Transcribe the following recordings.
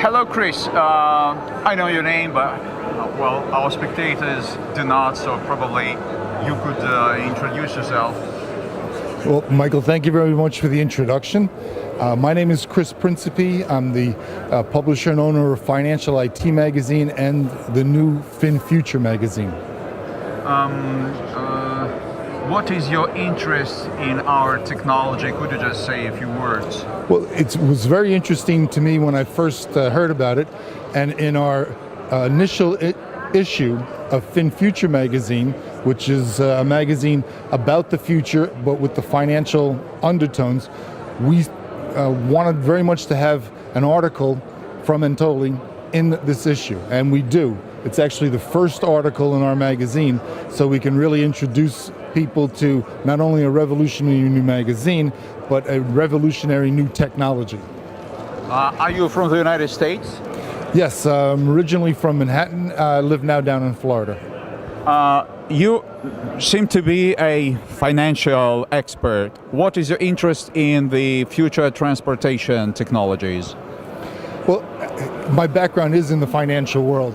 Hello, Chris. I know your name, but well, our spectators do not, so probably you could introduce yourself. Well, Michael, thank you very much for the introduction. My name is Krris Принсипи. I'm the publisher and owner of Financial IT Magazine and the new FinFuture magazine. What is your interest in our technology? Could you just say a few words? Well, it was very interesting to me when I first heard about it, and in our initial issue of FinFuture magazine, which is a magazine about the future but with the financial undertones, we wanted very much to have an article from Anatoli in this issue, and we do. It's actually the first article in our magazine, so we can really introduce people to not only a revolutionary new magazine, but a revolutionary new technology. Are you from the United States? Yes, I'm originally from Manhattan. I live now down in Florida. You seem to be a financial expert. What is your interest in the future transportation technologies? Well, my background is in the financial world,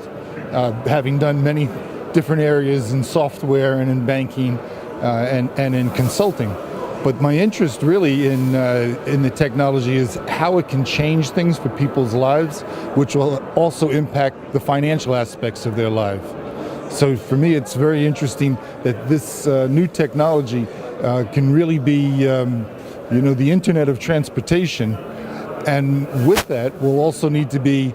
having done many different areas in software and in banking and in consulting. But my interest really in the technology is how it can change things for people's lives, which will also impact the financial aspects of their life. So for me, it's very interesting that this new technology can really be, the Internet of transportation. And with that, will also need to be,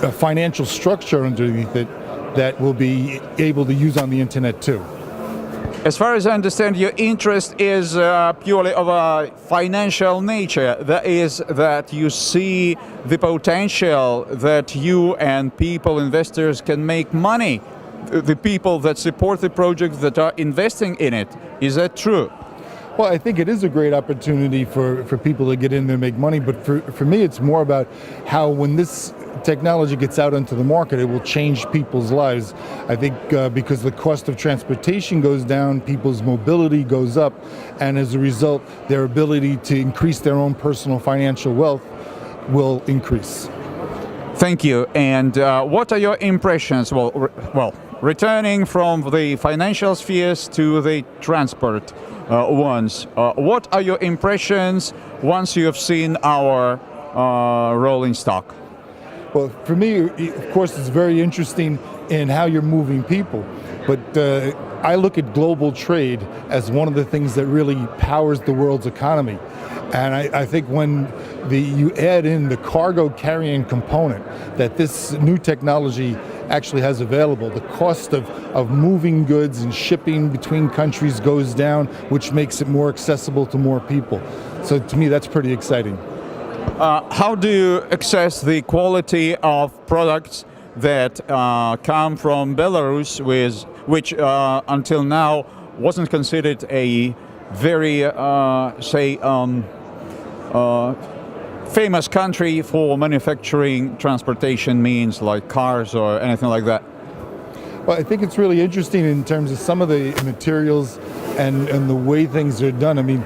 a financial structure underneath it that will be able to use on the Internet too. As far as I understand, your interest is purely of a financial nature. That is, that you see the potential that you and people, investors, can make money. The people that support the project, that are investing in it. Is that true? Well, I think it is a great opportunity for people to get in there and make money, but for me it's more about how when this technology gets out into the market, it will change people's lives. I think because the cost of transportation goes down, people's mobility goes up, and as a result, their ability to increase their own personal financial wealth will increase. Thank you. And what are your impressions? Well, returning from the financial spheres to the transport ones, what are your impressions once you have seen our rolling stock? Well, for me, of course, it's very interesting in how you're moving people, but I look at global trade as one of the things that really powers the world's economy. And I think when you add in the cargo carrying component that this new technology actually has available, the cost of moving goods and shipping between countries goes down, which makes it more accessible to more people. So to me, that's pretty exciting. How do you assess the quality of products that come from Belarus, which until now wasn't considered a very, famous country for manufacturing transportation means like cars or anything like that? Well, I think it's really interesting in terms of some of the materials and the way things are done. I mean,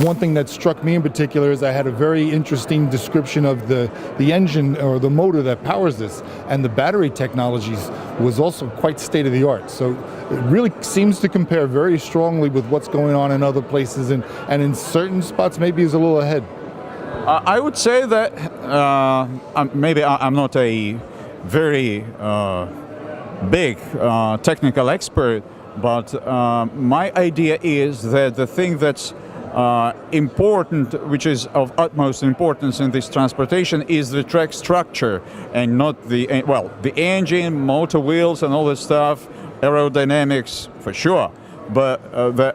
one thing that struck me in particular is I had a very interesting description of the engine or the motor that powers this, and the battery technologies was also quite state of the art. So it really seems to compare very strongly with what's going on in other places, and in certain spots maybe is a little ahead. I would say that maybe I'm not a very big technical expert, but my idea is that the thing that's important, which is of utmost importance in this transportation, is the track structure, and not the engine, motor wheels and all this stuff, aerodynamics for sure, but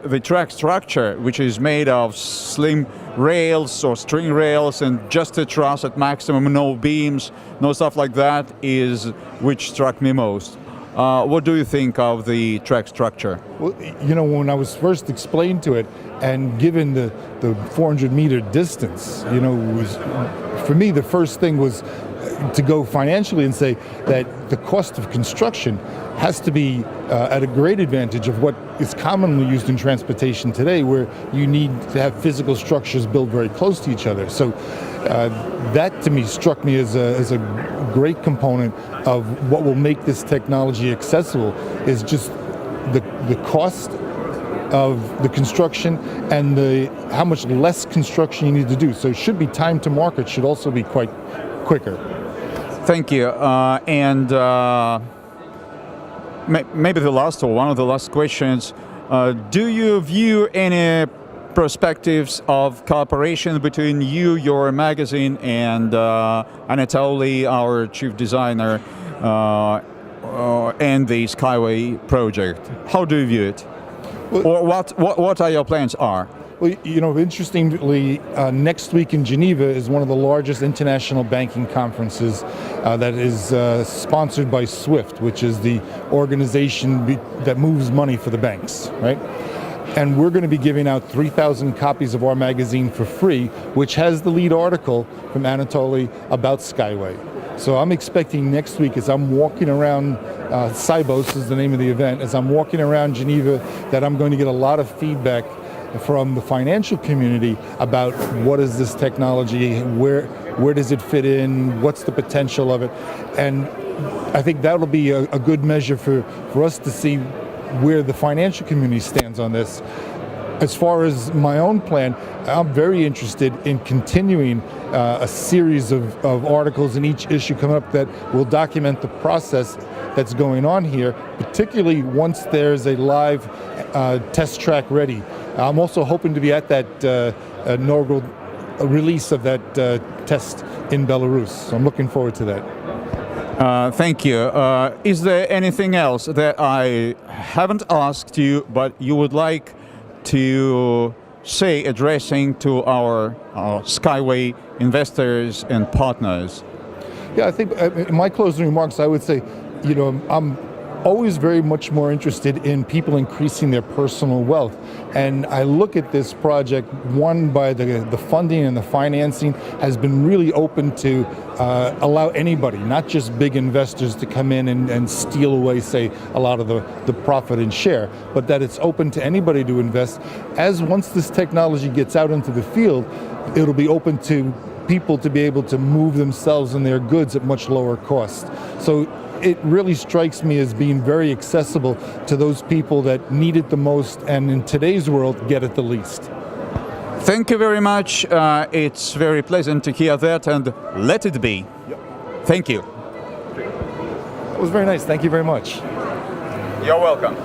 the track structure, which is made of slim rails or string rails and just a truss at maximum, no beams, no stuff like that, is which struck me most. What do you think of the track structure? Well, when I was first explained to it and given the 400-meter distance, was, for me the first thing was to go financially and say that the cost of construction has to be at a great advantage of what is commonly used in transportation today, where you need to have physical structures built very close to each other. So that to me struck me as a great component of what will make this technology accessible, is just the cost of the construction and how much less construction you need to do. So it should be time to market should also be quite quicker. Thank you. Maybe the last or one of the last questions, do you view any perspectives of cooperation between you, your magazine, and Anatoly, our chief designer, and the SkyWay project? How do you view it? Or what are your plans are? Well, you know, interestingly, next week in Geneva is one of the largest international banking conferences that is sponsored by SWIFT, which is the organization that moves money for the banks, right? And we're going to be giving out 3,000 copies of our magazine for free, which has the lead article from Anatoly about SkyWay. So I'm expecting next week, as I'm walking around, Cybos is the name of the event, as I'm walking around Geneva, that I'm going to get a lot of feedback from the financial community about what is this technology, where does it fit in, what's the potential of it. And I think that'll be a good measure for us to see where the financial community stands on this. As far as my own plan, I'm very interested in continuing a series of articles in each issue coming up that will document the process that's going on here, particularly once there's a live test track ready. I'm also hoping to be at that inaugural release of that test in Belarus. So I'm looking forward to that. Thank you. Is there anything else that I haven't asked you, but you would like to say, addressing to our SkyWay investors and partners? Yeah, I think in my closing remarks, I would say, you know, I'm always very much more interested in people increasing their personal wealth. And I look at this project, one, by the funding and the financing has been really open to allow anybody, not just big investors, to come in and steal away, say, a lot of the profit and share, but that it's open to anybody to invest. As once this technology gets out into the field, it'll be open to people to be able to move themselves and their goods at much lower cost. So it really strikes me as being very accessible to those people that need it the most and in today's world get it the least. Thank you very much. It's very pleasant to hear that, and let it be. Yep. Thank you. It was very nice. Thank you very much. You're welcome.